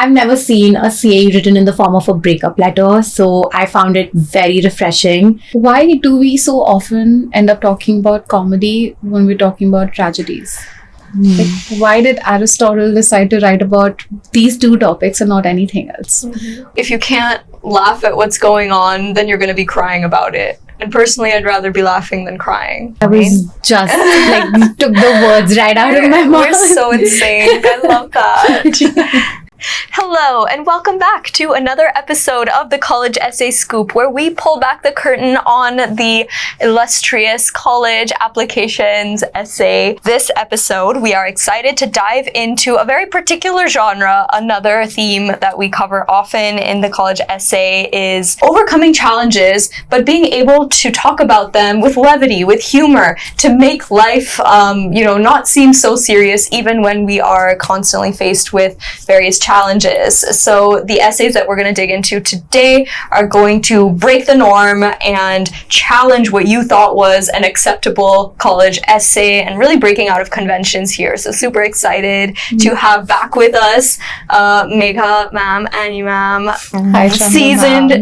I've never seen a CA written in the form of a breakup letter, so I found it very refreshing. Why do we so often end up talking about comedy when we're talking about tragedies? Like, why did Aristotle decide to write about these two topics and not anything else? If you can't laugh at what's going on, then you're going to be crying about it. And personally, I'd rather be laughing than crying. I was just like, took the words right out of my mouth. We're so insane. I love that. Hello, and welcome back to another episode of the College Essay Scoop, where we pull back the curtain on the illustrious college applications essay. This episode, we are excited to dive into a very particular genre. Another theme that we cover often in the college essay is overcoming challenges, but being able to talk about them with levity, with humor, to make life, not seem so serious, even when we are constantly faced with various challenges. So the essays that we're going to dig into today are going to break the norm and challenge what you thought was an acceptable college essay, and really breaking out of conventions here. So super excited to have back with us Megha ma'am, Annie ma'am,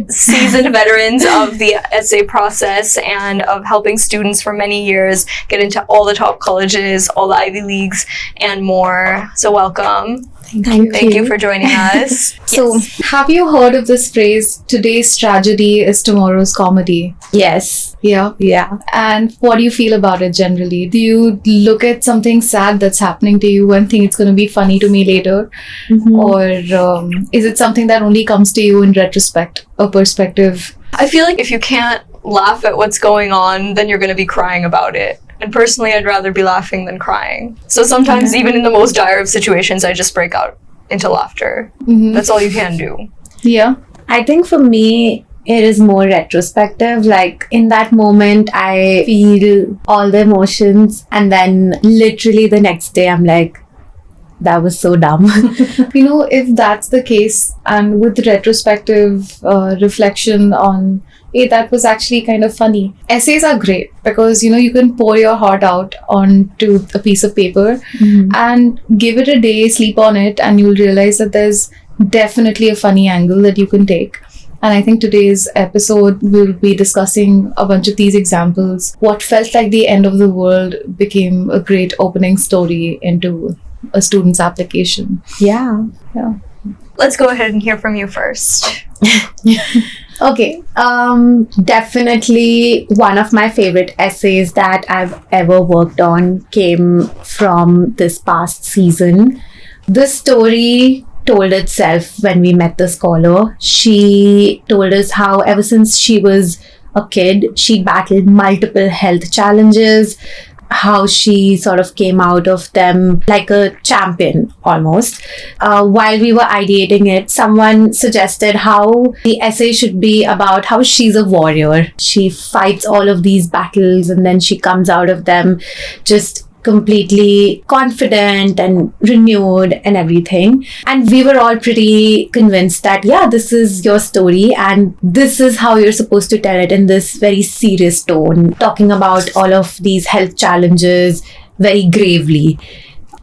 seasoned veterans of the essay process and of helping students for many years get into all the top colleges, all the Ivy Leagues, and more. So welcome. Thank you for joining us. So, have you heard of this phrase, today's tragedy is tomorrow's comedy? Yes. Yeah. And what do you feel about it generally? Do you look at something sad that's happening to you and think it's going to be funny to me later? Or is it something that only comes to you in retrospect, a perspective? I feel like if you can't laugh at what's going on, then you're going to be crying about it. And personally, I'd rather be laughing than crying. So sometimes, even in the most dire of situations, I just break out into laughter. That's all you can do. Yeah. I think for me, it is more retrospective. Like, in that moment, I feel all the emotions, and then literally the next day, I'm like, that was so dumb. If that's the case, and with retrospective reflection on, hey, that was actually kind of funny. Essays are great because, you can pour your heart out onto a piece of paper and give it a day, sleep on it, and you'll realize that there's definitely a funny angle that you can take. And I think today's episode will be discussing a bunch of these examples. What felt like the end of the world became a great opening story into a student's application. Yeah. Let's go ahead and hear from you first. Okay, definitely one of my favorite essays that I've ever worked on came from this past season. The story told itself when we met the scholar. She told us how ever since she was a kid, she battled multiple health challenges, how she sort of came out of them like a champion almost. While we were ideating it, someone suggested how the essay should be about how she's a warrior. She fights all of these battles and then she comes out of them just completely confident and renewed and everything. And we were all pretty convinced that, yeah, this is your story and this is how you're supposed to tell it in this very serious tone, talking about all of these health challenges very gravely.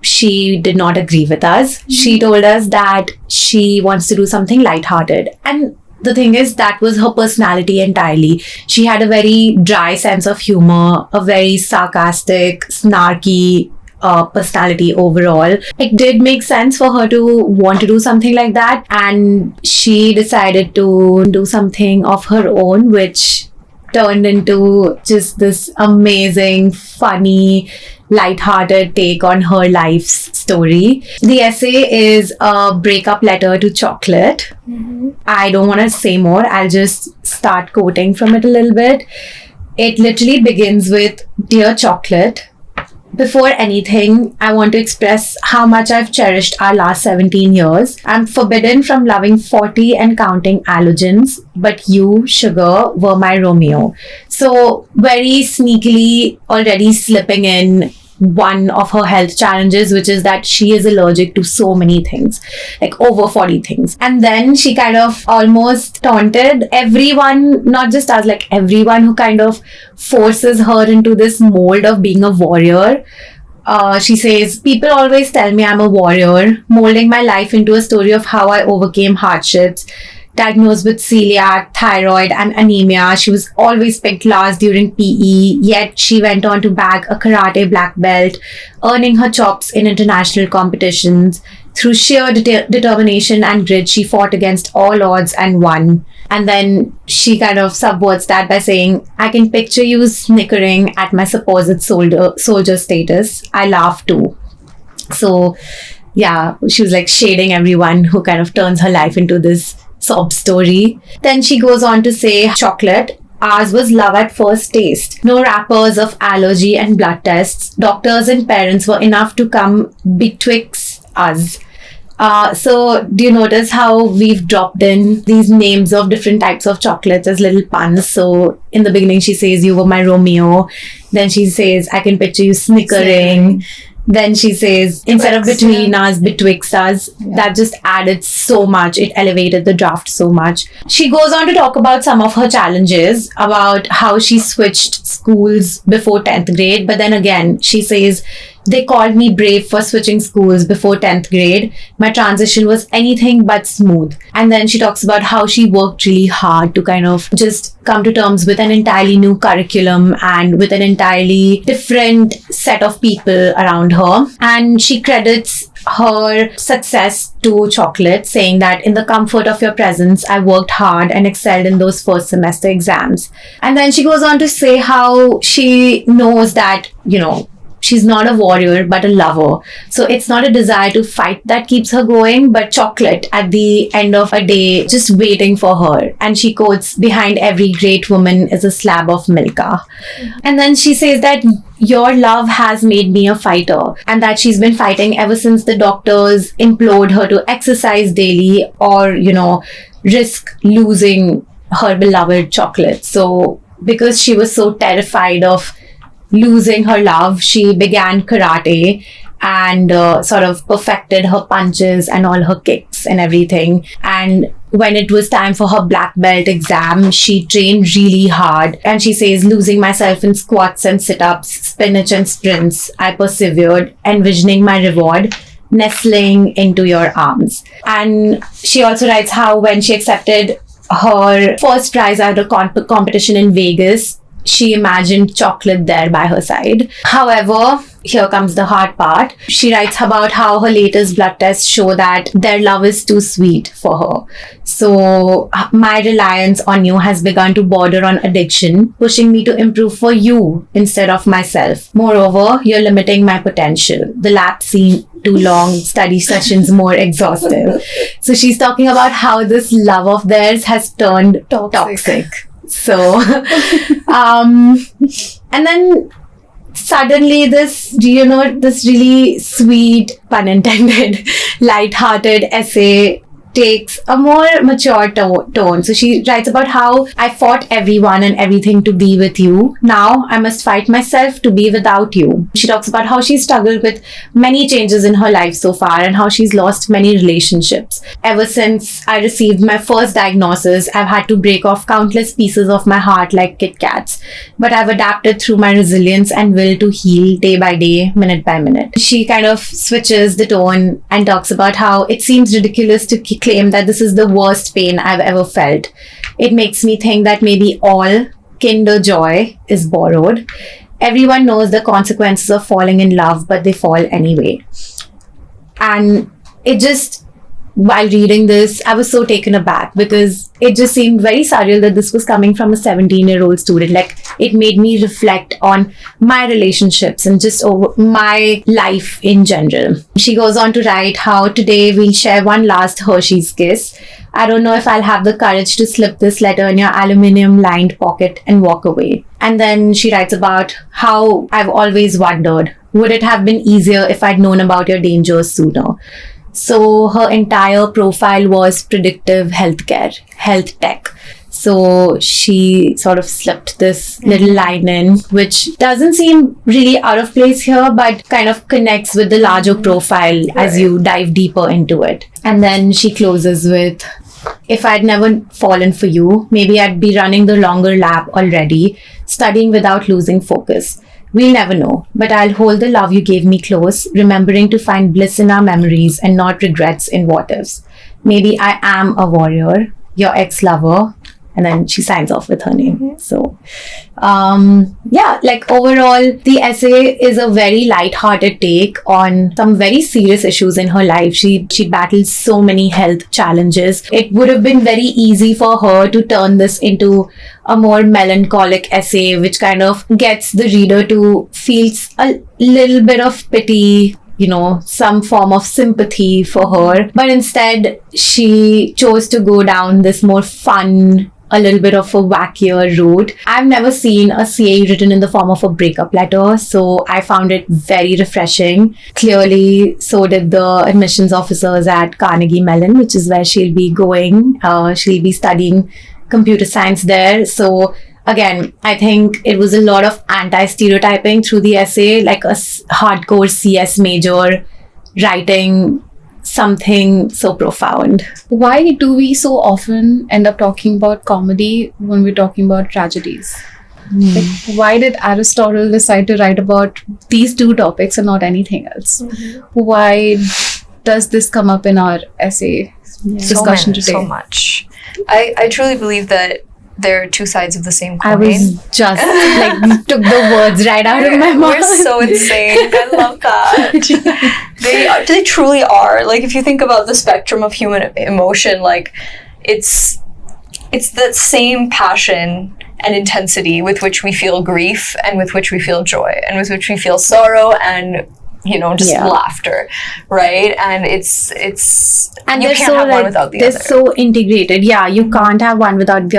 She did not agree with us. She told us that she wants to do something lighthearted. And the thing is, that was her personality entirely. She had a very dry sense of humor, a very sarcastic, snarky personality overall. It did make sense for her to want to do something like that. And she decided to do something of her own, which turned into just this amazing, funny, light-hearted take on her life's story. The essay is a breakup letter to chocolate. I don't want to say more. I'll just start quoting from it a little bit. It literally begins with, "Dear chocolate, before anything, I want to express how much I've cherished our last 17 years. I'm forbidden from loving 40 and counting allergens, but you, sugar, were my Romeo." So very sneakily already slipping in one of her health challenges, which is that she is allergic to so many things, like over 40 things. And then she kind of almost taunted everyone, not just us, like everyone who kind of forces her into this mold of being a warrior She says, people always tell me I'm a warrior, molding my life into a story of how I overcame hardships. Diagnosed with celiac, thyroid, and anemia, she was always picked last during PE, yet she went on to bag a karate black belt, earning her chops in international competitions. Through sheer determination and grit, she fought against all odds and won. And then she kind of subverts that by saying, I can picture you snickering at my supposed soldier status. I laugh too. So, yeah, she was like shading everyone who kind of turns her life into this sob story. Then she goes on to say, chocolate. Ours was love at first taste. No wrappers of allergy and blood tests. Doctors and parents were enough to come betwixt us. So do you notice how we've dropped in these names of different types of chocolates as little puns? So in the beginning she says, you were my Romeo. Then she says, I can picture you snickering. Then she says, instead of between us, betwixt us. That just added so much. It elevated the draft so much. She goes on to talk about some of her challenges, about how she switched schools before 10th grade. But then again, she says, they called me brave for switching schools before 10th grade. My transition was anything but smooth. And then she talks about how she worked really hard to kind of just come to terms with an entirely new curriculum and with an entirely different set of people around her. And she credits her success to chocolate, saying that in the comfort of your presence, I worked hard and excelled in those first semester exams. And then she goes on to say how she knows that, she's not a warrior, but a lover. So it's not a desire to fight that keeps her going, but chocolate at the end of a day, just waiting for her. And she quotes, behind every great woman is a slab of milka. And then she says that your love has made me a fighter, and that she's been fighting ever since the doctors implored her to exercise daily or, risk losing her beloved chocolate. So because she was so terrified of losing her love, she began karate and sort of perfected her punches and all her kicks and everything. And when it was time for her black belt exam, she trained really hard. And she says, losing myself in squats and sit-ups, spinach and sprints, I persevered, envisioning my reward nestling into your arms. And she also writes how when she accepted her first prize at a competition in Vegas, she imagined chocolate there by her side. However, here comes the hard part. She writes about how her latest blood tests show that their love is too sweet for her. So, my reliance on you has begun to border on addiction, pushing me to improve for you instead of myself. Moreover, you're limiting my potential. The lab seemed too long, study sessions more exhaustive. So, she's talking about how this love of theirs has turned toxic. So, and then suddenly this really sweet, pun intended, light-hearted essay takes a more mature tone. So she writes about how I fought everyone and everything to be with you. Now I must fight myself to be without you. She talks about how she struggled with many changes in her life so far and how she's lost many relationships. Ever since I received my first diagnosis, I've had to break off countless pieces of my heart like Kit Kats. But I've adapted through my resilience and will to heal day by day, minute by minute. She kind of switches the tone and talks about how it seems ridiculous to claim that this is the worst pain I've ever felt. It makes me think that maybe all kinder joy is borrowed. Everyone knows the consequences of falling in love, but they fall anyway. And it just, while reading this, I was so taken aback because it just seemed very surreal that this was coming from a 17-year-old student. Like, it made me reflect on my relationships and just over my life in general. She goes on to write how today we'll share one last Hershey's kiss. I don't know if I'll have the courage to slip this letter in your aluminium-lined pocket and walk away. And then she writes about how I've always wondered, would it have been easier if I'd known about your dangers sooner? So her entire profile was predictive healthcare, health tech. So she sort of slipped this little line in, which doesn't seem really out of place here, but kind of connects with the larger profile as you dive deeper into it. And then she closes with, if I'd never fallen for you, maybe I'd be running the longer lab already, studying without losing focus. We'll never know, but I'll hold the love you gave me close, remembering to find bliss in our memories and not regrets in what ifs. Maybe I am a warrior, your ex-lover. And then she signs off with her name. So, yeah, like overall, the essay is a very light-hearted take on some very serious issues in her life. She battles so many health challenges. It would have been very easy for her to turn this into a more melancholic essay, which kind of gets the reader to feel a little bit of pity, you know, some form of sympathy for her. But instead, she chose to go down this more fun, a little bit of a wackier route. I've never seen a CA written in the form of a breakup letter, so I found it very refreshing. Clearly, so did the admissions officers at Carnegie Mellon, which is where she'll be going. She'll be studying computer science there. So again, I think it was a lot of anti-stereotyping through the essay, like a hardcore CS major writing something so profound. Why do we so often end up talking about comedy when we're talking about tragedies? Like, why did Aristotle decide to write about these two topics and not anything else? Why does this come up in our essay discussion today? So much. I truly believe that there are two sides of the same coin. I was just like took the words right out of my mouth. We're so insane. I love that. They truly are. Like, if you think about the spectrum of human emotion, like it's that same passion and intensity with which we feel grief and with which we feel joy and with which we feel sorrow and, you know, just laughter, right? And it's and you can't have one without the other. They're so integrated. Yeah, you can't have one without the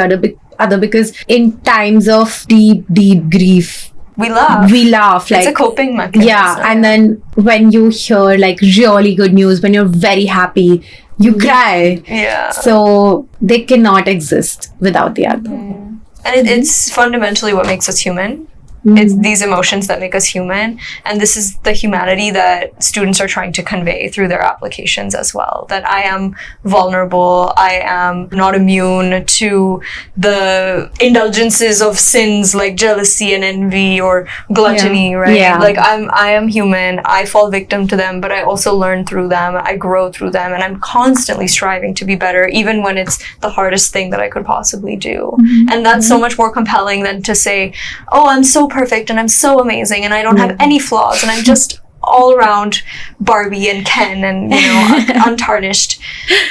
other because in times of deep grief, we laugh. Like, it's a coping mechanism. Yeah, and then when you hear like really good news, when you're very happy, you cry. Yeah. So they cannot exist without the other. And it's fundamentally what makes us human. It's these emotions that make us human, and this is the humanity that students are trying to convey through their applications as well. That I am vulnerable, I am not immune to the indulgences of sins like jealousy and envy or gluttony, right? Yeah. Like I am human, I fall victim to them, but I also learn through them, I grow through them, and I'm constantly striving to be better, even when it's the hardest thing that I could possibly do. And that's so much more compelling than to say, oh, I'm so perfect and I'm so amazing and I don't have any flaws and I'm just all around Barbie and Ken and, you know, untarnished.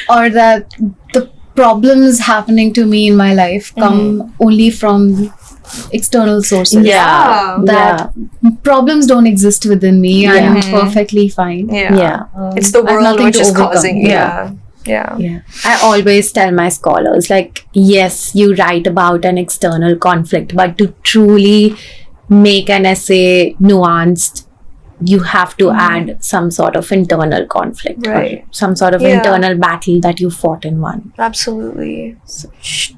Or that the problems happening to me in my life come only from external sources. That problems don't exist within me. I'm perfectly fine. It's the world which is causing. Yeah. I always tell my scholars, like, yes, you write about an external conflict, but to truly make an essay nuanced, you have to add some sort of internal conflict, right? Or some sort of internal battle that you fought and won. Absolutely. So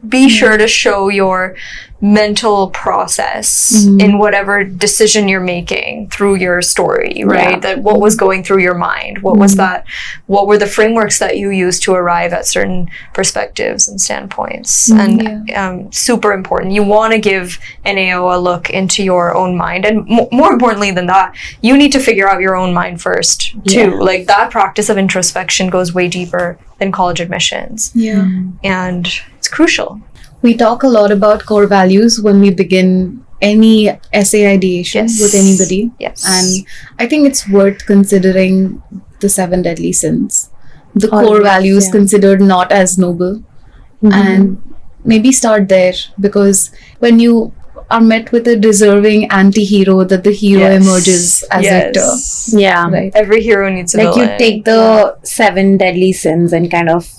be sure to show your mental process in whatever decision you're making through your story, right? That what was going through your mind, what was that, what were the frameworks that you used to arrive at certain perspectives and standpoints. And super important, you want to give an AO a look into your own mind, and more importantly than that, you need to figure out your own mind first too. Like, that practice of introspection goes way deeper than college admissions, and it's crucial. We talk a lot about core values when we begin any essay ideation with anybody. And I think it's worth considering the 7 deadly sins. The core values considered not as noble. And maybe start there, because when you are met with a deserving anti-hero, that the hero emerges as victor. Right. Every hero needs a villain. Like, you take the 7 deadly sins and kind of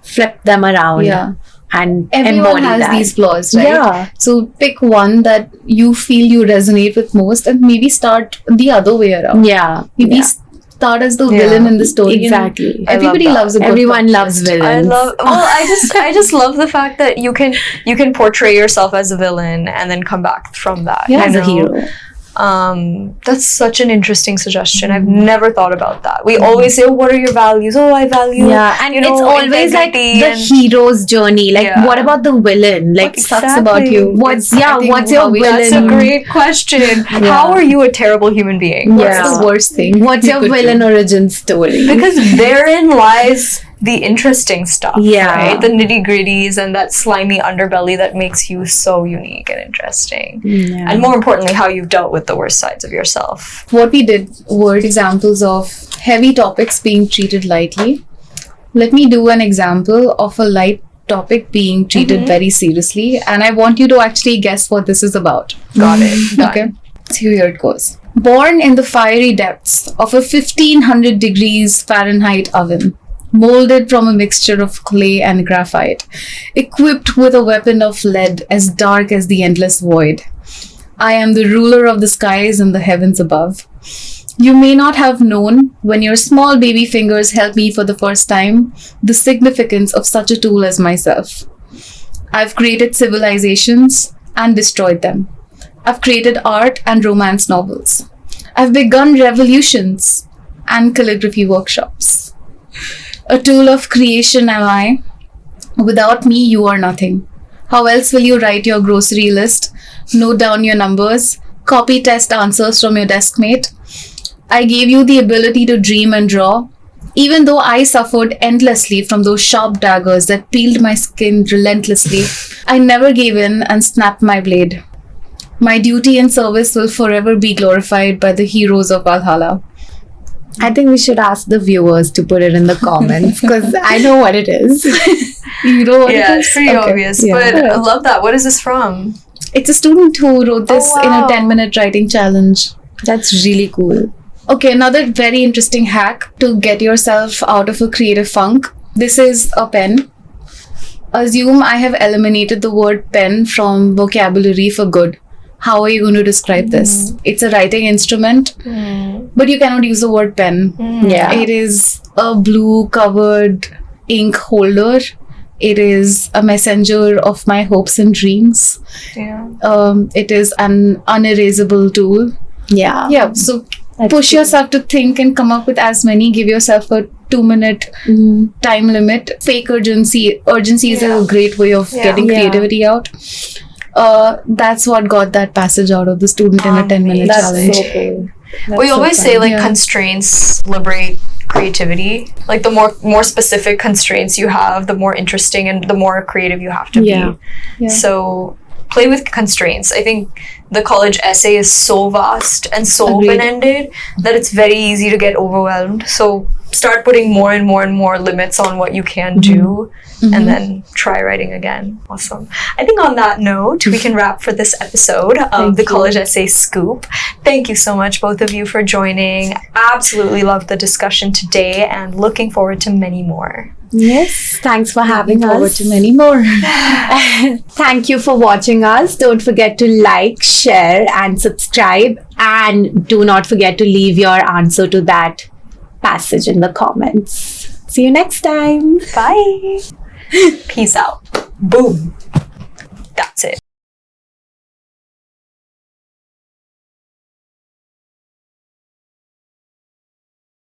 flip them around. And everyone has that. These flaws, right? So pick one that you feel you resonate with most and maybe start the other way around. Maybe start as the villain in the story. Exactly. You know, everybody loves a good Everyone loves villains. I just love the fact that you can portray yourself as a villain and then come back from that. As a hero. That's such an interesting suggestion. I've never thought about that. We always say, oh, what are your values? Oh, I value, and it's always like the hero's journey. Like, what about the villain? Like, what sucks about you? What's your villain? That's a great question. How are you a terrible human being? What's the worst thing? What's your villain origin story? Because therein lies the interesting stuff, right? The nitty-gritties and that slimy underbelly that makes you so unique and interesting. And more importantly, how you've dealt with the worst sides of yourself. What we did were examples of heavy topics being treated lightly. Let me do an example of a light topic being treated very seriously, and I want you to actually guess what this is about. Got it. Okay, so here it goes. Born in the fiery depths of a 1500 degrees Fahrenheit oven, molded from a mixture of clay and graphite, equipped with a weapon of lead as dark as the endless void, I am the ruler of the skies and the heavens above. You may not have known, when your small baby fingers held me for the first time, the significance of such a tool as myself. I've created civilizations and destroyed them. I've created art and romance novels. I've begun revolutions and calligraphy workshops. A tool of creation am I. Without me, you are nothing. How else will you write your grocery list, note down your numbers, copy test answers from your deskmate? I gave you the ability to dream and draw. Even though I suffered endlessly from those sharp daggers that peeled my skin relentlessly, I never gave in and snapped my blade. My duty and service will forever be glorified by the heroes of Valhalla. I think we should ask the viewers to put it in the comments because I know what it is. You know what it is? Yeah, it's pretty obvious. Yeah. But I love that. What is this from? It's a student who wrote this in a 10-minute writing challenge. That's really cool. Okay, another very interesting hack to get yourself out of a creative funk. This is a pen. Assume I have eliminated the word pen from vocabulary for good. How are you going to describe this? It's a writing instrument, but you cannot use the word pen. Yeah. It is a blue covered ink holder. It is a messenger of my hopes and dreams. Yeah. It is an unerasable tool. Yeah. Yeah, so That's push true. yourself to think and come up with as many. Give yourself a 2-minute time limit. Fake urgency. Urgency is a great way of getting creativity out. That's what got that passage out of the student in a 10-minute That's challenge. so cool. We always say like Yeah. constraints liberate creativity. Like the more specific constraints you have, the more interesting and the more creative you have to Yeah. be. So play with constraints. I think the college essay is so vast and so Agreed. open-ended that it's very easy to get overwhelmed. So start putting more and more and more limits on what you can do and then try writing again. Awesome. I think on that note, we can wrap for this episode of the College Essay Scoop. Thank you so much, both of you, for joining. Absolutely loved the discussion today and looking forward to many more. Yes, thanks for having Looking forward us. to many more. Thank you for watching us. Don't forget to like, share, and subscribe. And do not forget to leave your answer to that passage in the comments. See you next time. Bye. Peace out. Boom.